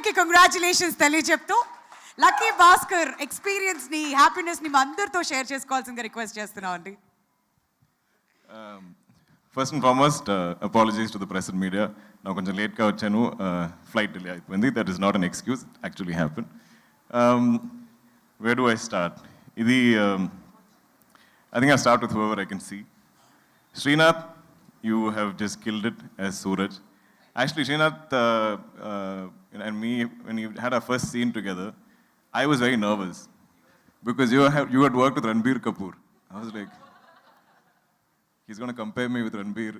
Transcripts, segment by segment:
అందరికీ congratulations తెలియజెప్తూ lucky Bhaskar experience ని happiness ని అందరితో షేర్ చేసుకోవాల్సిందిగా రిక్వెస్ట్ చేస్తున్నాం అండి. First and foremost apologies to the press and media. నాకు కొంచెం లేట్గా వచ్చాను, ఫ్లైట్ డిలే అయిపోయింది. That is not an excuse, actually happen. Wear do I start? ఇది I think I'll start with whoever I can see. Srinath, you have just killed it as Suraj. Actually, Srinath and me, when we had our first scene together, I was very nervous because you had worked with Ranbir Kapoor. I was like, he's going to compare me with Ranbir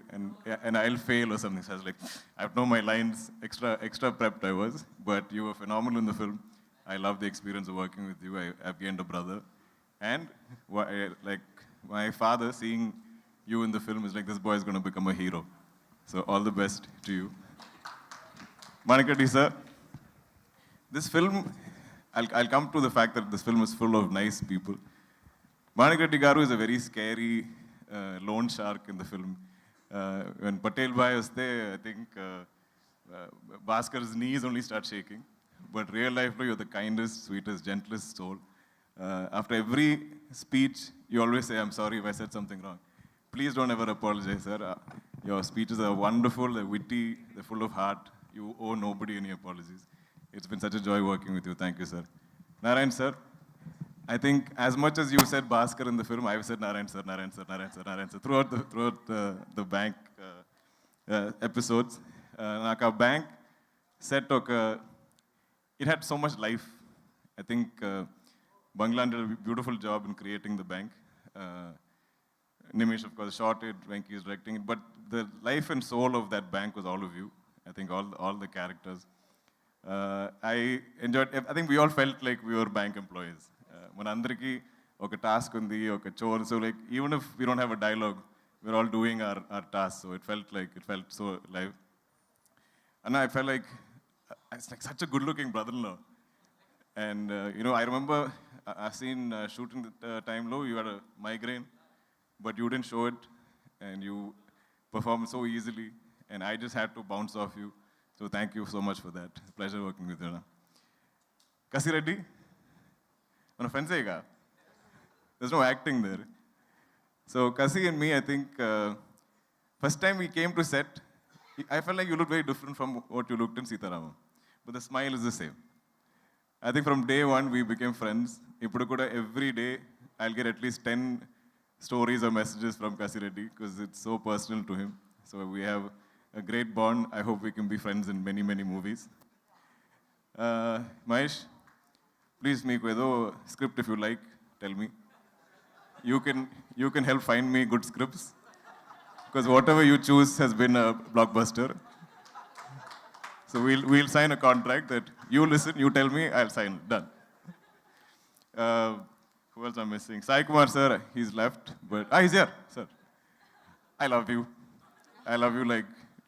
and I'll fail or something. So I was like, I know my lines, extra prepped I was, but you were phenomenal in the film. I love the experience of working with you. I've gained a brother. And like my father seeing you in the film is like, this boy is going to become a hero. So all the best to you. Manik Reddy sir, this film, I'll come to the fact that this film is full of nice people. Manik Reddy garu is a very scary lone shark in the film. When Patel Bhai was there, I think Baskhar's knees only start shaking. But real life, you're the kindest, sweetest, gentlest soul. After every speech, you always say, I'm sorry if I said something wrong. Please don't ever apologize, sir. Your speeches are wonderful, they're witty, they're full of heart. You owe nobody any apologies. It's been such a joy working with you. Thank you, sir. Narayan, sir, I think as much as you said Baskhar in the film, I've said Narayan, sir, Narayan, sir, Narayan, sir, Narayan, sir, throughout the bank episodes. Naka bank set, it had so much life. I think Bangla did a beautiful job in creating the bank. Nimish, of course, shot it, Venki is directing it, but the life and soul of that bank was all of you. I think all the characters. I enjoyed, I think we all felt like we were bank employees. Manandriki, oka task undi, oka chore, so like, even if we don't have a dialogue, we're all doing our tasks, so it felt so live. And I felt like, it's like such a good-looking brother-in-law. And, I remember I've seen shooting the time low, you had a migraine, but you didn't show it, and you performed so easily, and I just had to bounce off you. So thank you so much for that. It's a pleasure working with you. Kasi Reddy, on a friend, there's no acting there. So Kasi and me, I think, first time we came to set, I felt like you looked very different from what you looked in Sitaramam, but the smile is the same. I think from day one, we became friends. Every day, I'll get at least 10 stories or messages from Kasi Reddy because it's so personal to him. So we have a great bond. I hope we can be friends in many, many movies. Mahesh, please make a script if you like. Tell me. You can help find me good scripts because whatever you choose has been a blockbuster. So we'll sign a contract that you listen, you tell me, I'll sign. Done. Who else I'm missing? Sai Kumar sir, he's left, but he's here, sir. I love you. I love you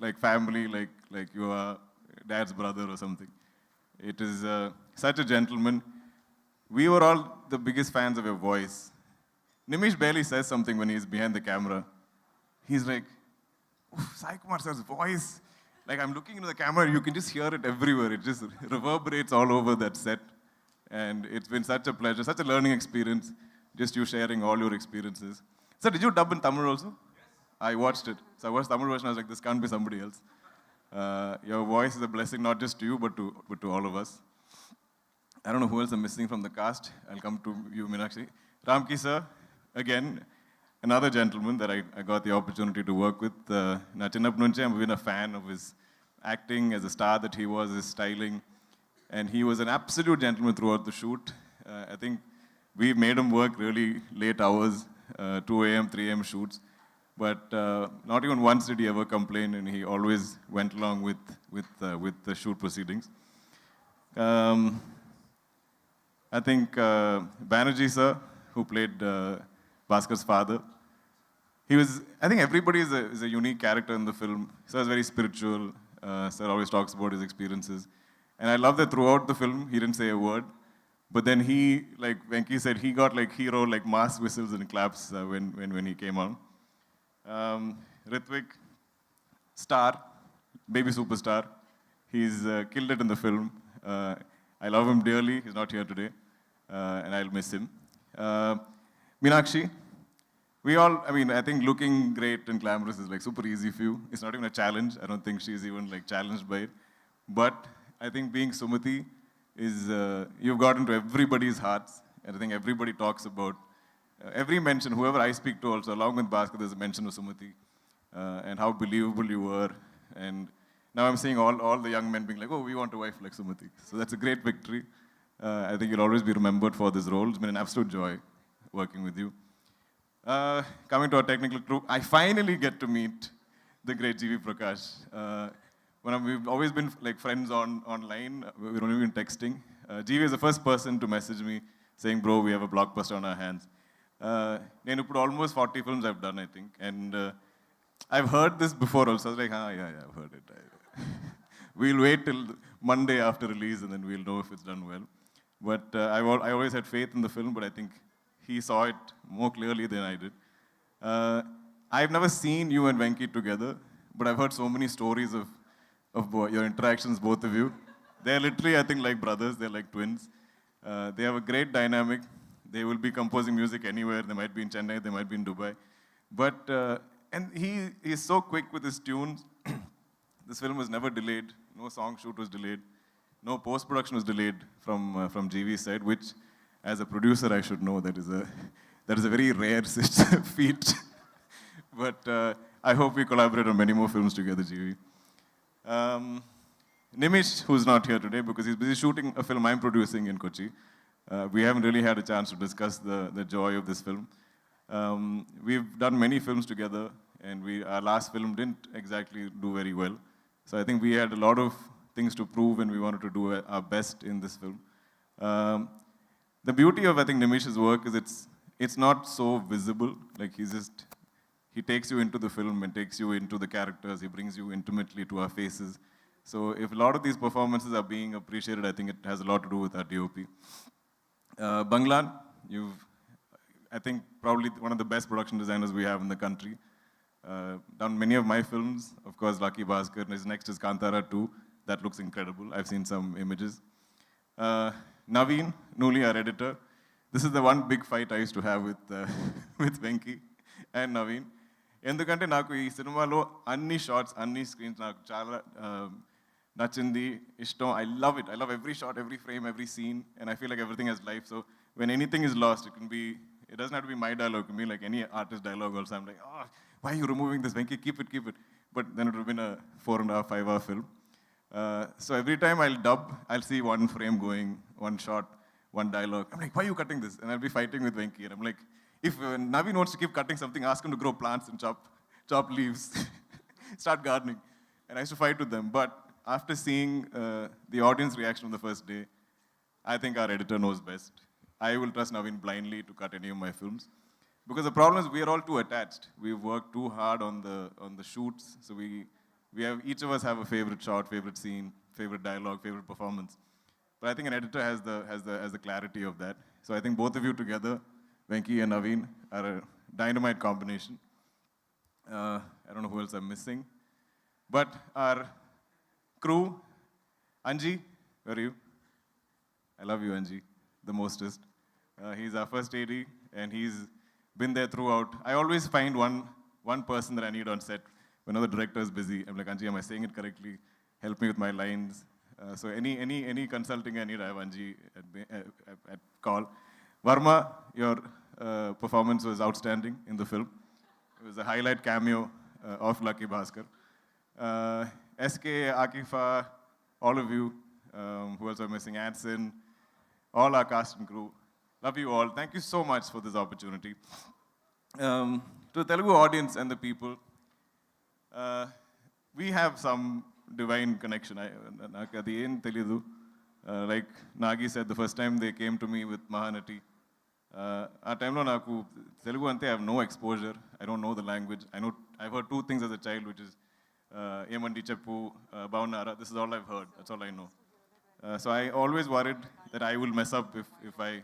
like family, like you are dad's brother or something. It is such a gentleman. We were all the biggest fans of your voice. Nimish barely says something when he's behind the camera. He's like, Sai Kumar sir's voice. Like, I'm looking into the camera, you can just hear it everywhere. It just reverberates all over that set. And it's been such a pleasure, such a learning experience, just you sharing all your experiences. Sir, did you dub in Tamil also? Yes. I watched it. So I watched Tamil version, I was like, this can't be somebody else. Your voice is a blessing, not just to you, but to all of us. I don't know who else I'm missing from the cast. I'll come to you, Meenakshi. Ramki sir, again, another gentleman that I got the opportunity to work with. I've been a fan of his acting as a star that he was, his styling. And he was an absolute gentleman throughout the shoot. I think we made him work really late hours, 2 a.m., 3 a.m. shoots. But not even once did he ever complain, and he always went along with the shoot proceedings. I think Banerjee sir, who played Bhaskhar's father, I think everybody is a unique character in the film. Sir is very spiritual. Sir always talks about his experiences. And I love that throughout the film, he didn't say a word. But then he, like Venki said, he got like hero, like mass whistles and claps when he came on. Ritwik, star, baby superstar. He's killed it in the film. I love him dearly. He's not here today, and I'll miss him. Meenakshi, I think looking great and glamorous is like super easy for you. It's not even a challenge. I don't think she's even like challenged by it. But I think being Sumati is, you've got into everybody's hearts. And I think everybody talks about, every mention, whoever I speak to also, along with Baskhar, there's a mention of Sumati and how believable you were. And now I'm seeing all the young men being like, oh, we want a wife like Sumati. So that's a great victory. I think you'll always be remembered for this role. It's been an absolute joy working with you. Coming to our technical crew, I finally get to meet the great GV Prakash. We've always been like friends online. We've only been texting. GV is the first person to message me saying, bro, we have a blockbuster on our hands. I put almost 40 films I've done, I think. And I've heard this before also. I was like, yeah, I've heard it. We'll wait till Monday after release and then we'll know if it's done well. But I always had faith in the film, but I think he saw it more clearly than I did. I've never seen you and Venki together, but I've heard so many stories of your interactions, both of you. They're literally, I think, like brothers. They're like twins. They have a great dynamic. They will be composing music anywhere. They might be in Chennai. They might be in Dubai. But, and he is so quick with his tunes. This film was never delayed. No song shoot was delayed. No post-production was delayed from GV's side, which, as a producer, I should know that is a very rare feat. But I hope we collaborate on many more films together, GV. Nimish, who's not here today because he's busy shooting a film I'm producing in Kochi. We haven't really had a chance to discuss the joy of this film. We've done many films together, and our last film didn't exactly do very well. So I think we had a lot of things to prove, and we wanted to do our best in this film. The beauty of, I think, Nimish's work is it's not so visible. Like he takes you into the film and takes you into the characters. He brings you intimately to our faces. So if a lot of these performances are being appreciated, I think it has a lot to do with our DOP. Banglan, I think, probably one of the best production designers we have in the country. Done many of my films. Of course, Lucky Baskhar. His next is Kantara 2. That looks incredible. I've seen some images. Naveen Nooli, our editor. This is the one big fight I used to have with Venki and Naveen. ఎందుకంటే నాకు ఈ సినిమాలో అన్ని shorts అన్ని screens నాకు చాలా నచ్చింది ఇష్టం. I love it. I love every shot, every frame, every scene, and I feel like everything has life. So when anything is lost, it doesn't have to be my dialogue. It can be like any artist dialogue also. I'm like, oh, why are you removing this, Venki? Keep it. But then it would have been a 4.5, 5-hour film. So every time I'll dub, I'll see one frame going, one shot, one dialogue. I'm like, why are you cutting this? And I'll be fighting with Venki. And I'm like, if Naveen wants to keep cutting something, ask him to grow plants and chop leaves, start gardening. And I used to fight with them. But after seeing the audience reaction on the first day, I think our editor knows best. I will trust Naveen blindly to cut any of my films. Because the problem is we are all too attached. We've worked too hard on the shoots. So each of us have a favorite shot, favorite scene, favorite dialogue, favorite performance. But I think an editor has the clarity of that. So I think both of you together, Venki and Naveen, are a dynamite combination. I don't know who else I'm missing. But our crew, Anji, where are you? I love you, Anji, the mostest. He's our first AD, and he's been there throughout. I always find one person that I need on set whenever the director is busy. I'm like, Anji, am I saying it correctly? Help me with my lines. So any consulting I need, I have Anji at call. Varma, your performance was outstanding in the film. It was a highlight cameo of Lucky Baskhar. SK, Akifa, all of you, who else am I missing? Adson, all our cast and crew. Love you all. Thank you so much for this opportunity. To the Telugu audience and the people, we have some divine connection. Like Nagi said, the first time they came to me with Mahanati, at time lo naku Telugu ante I have no exposure. I don't know the language. I've heard two things as a child, which is Emandi Cheppu, Baunara. This is all I've heard. That's all I know. So I always worried that I will mess up if I...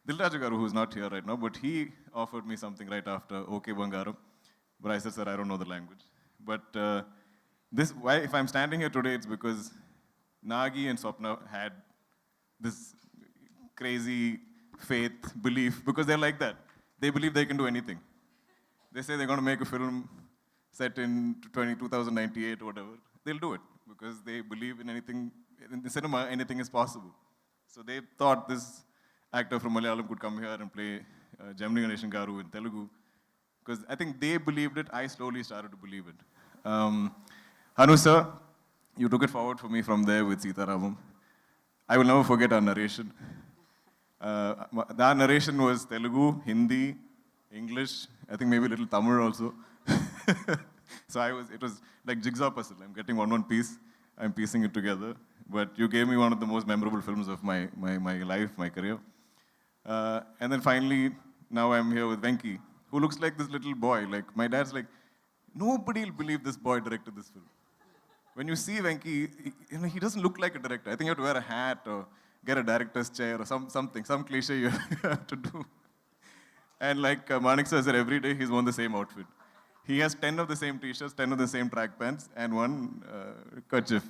Dilraju Garu, who's not here right now, but he offered me something right after OK Bangaram. But I said, sir, I don't know the language. But if I'm standing here today, it's because Nagi and Swapna had this crazy faith, belief, because they're like that. They believe they can do anything. They say they're going to make a film set in 2098 or whatever. They'll do it because they believe in anything. In the cinema, anything is possible. So they thought this actor from Malayalam could come here and play Gemini Ganeshan Garu in Telugu. Because I think they believed it, I slowly started to believe it. Hanu sir, you took it forward for me from there with Sita Ramam. I will never forget our narration. That narration was Telugu, Hindi, English, I think maybe a little Tamil also. So it was like jigsaw puzzle. I'm getting one piece, I'm piecing it together. But you gave me one of the most memorable films of my life, my career. And then finally, now I'm here with Venki, who looks like this little boy. Like, my dad's like, nobody will believe this boy directed this film. When you see Venki, he doesn't look like a director. I think you have to wear a hat or get a director's chair or something, some cliche you have to do. And like Manik sir said, every day he's worn the same outfit. He has 10 of the same t-shirts, 10 of the same track pants, and one kerchief.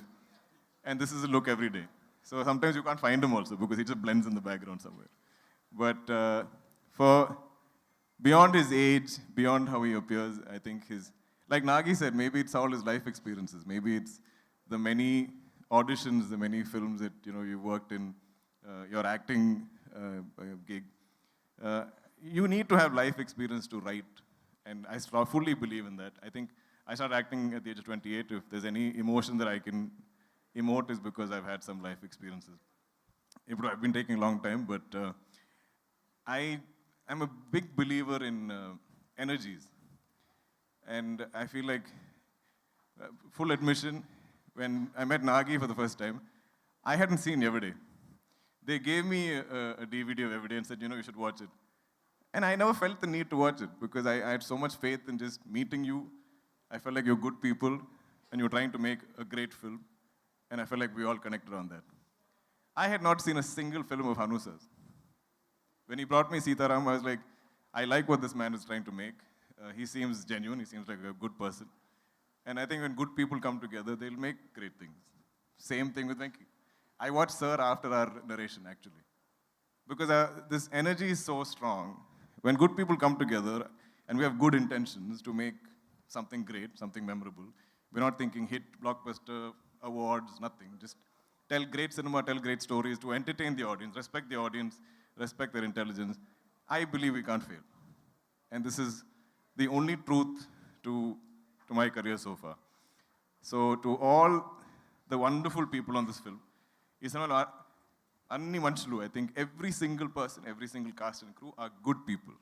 And this is a look every day. So sometimes you can't find him also because he just blends in the background somewhere. But for beyond his age, beyond how he appears, I think like Nagi said, maybe it's all his life experiences. Maybe it's the many auditions, the many films that you worked in, your acting gig. You need to have life experience to write. And I fully believe in that. I think I started acting at the age of 28. If there's any emotion that I can emote, is because I've had some life experiences. I've been taking a long time, but I'm a big believer in energies. And I feel like, full admission, when I met Nagi for the first time, I hadn't seen Everyday. They gave me a DVD of Everyday and said, you should watch it. And I never felt the need to watch it because I had so much faith in just meeting you. I felt like you're good people and you're trying to make a great film. And I felt like we all connected on that. I had not seen a single film of Hanu sir's. When he brought me Sita Ram, I was like, I like what this man is trying to make. He seems genuine, he seems like a good person. And I think when good people come together, they'll make great things. Same thing with Venki. I watched Sir after our narration, actually. Because this energy is so strong. When good people come together and we have good intentions to make something great, something memorable, we're not thinking hit, blockbuster, awards, nothing. Just tell great cinema, tell great stories to entertain the audience, respect their intelligence. I believe we can't fail. And this is the only truth to my career so far. So to all the wonderful people on this film, Anni Manchulu, I think every single person, every single cast and crew are good people,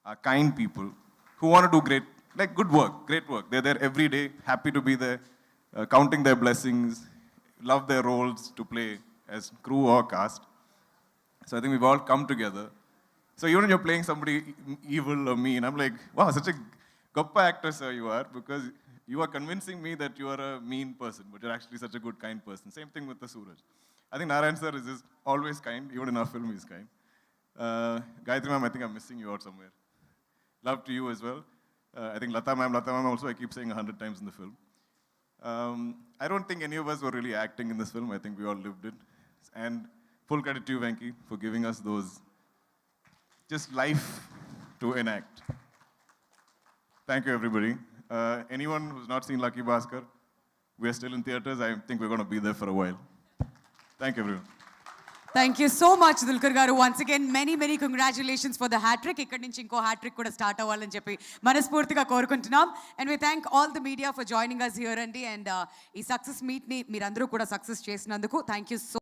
are kind people who want to do good work, great work. They're there every day, happy to be there, counting their blessings, love their roles to play as crew or cast. So I think we've all come together. So even when you're playing somebody evil or mean, I'm like, wow, such a goppa actor, sir, you are, because you are convincing me that you are a mean person, but you're actually such a good, kind person. Same thing with the Suraj. I think Narayan sir is just always kind, even in our film he's kind. Gayatri ma'am, I think I'm missing you out somewhere. Love to you as well. I think Lata ma'am also, I keep saying 100 times in the film. I don't think any of us were really acting in this film. I think we all lived it. And full credit to you, Venki, for giving us those, just life to enact. Thank you, everybody. Anyone who's not seen Lucky Baskhar, we're still in theaters. I think we're going to be there for a while. Thank you, everyone. Thank you so much, Dulquer garu. Once again, many congratulations for the hat-trick. Ikkadi nunchi inko hat-trick kuda start avvalani cheppi manaspurtiga korukuntunnam. And we thank all the media for joining us here and ee success meet ni meerandaru kuda success chesinanduku. Thank you so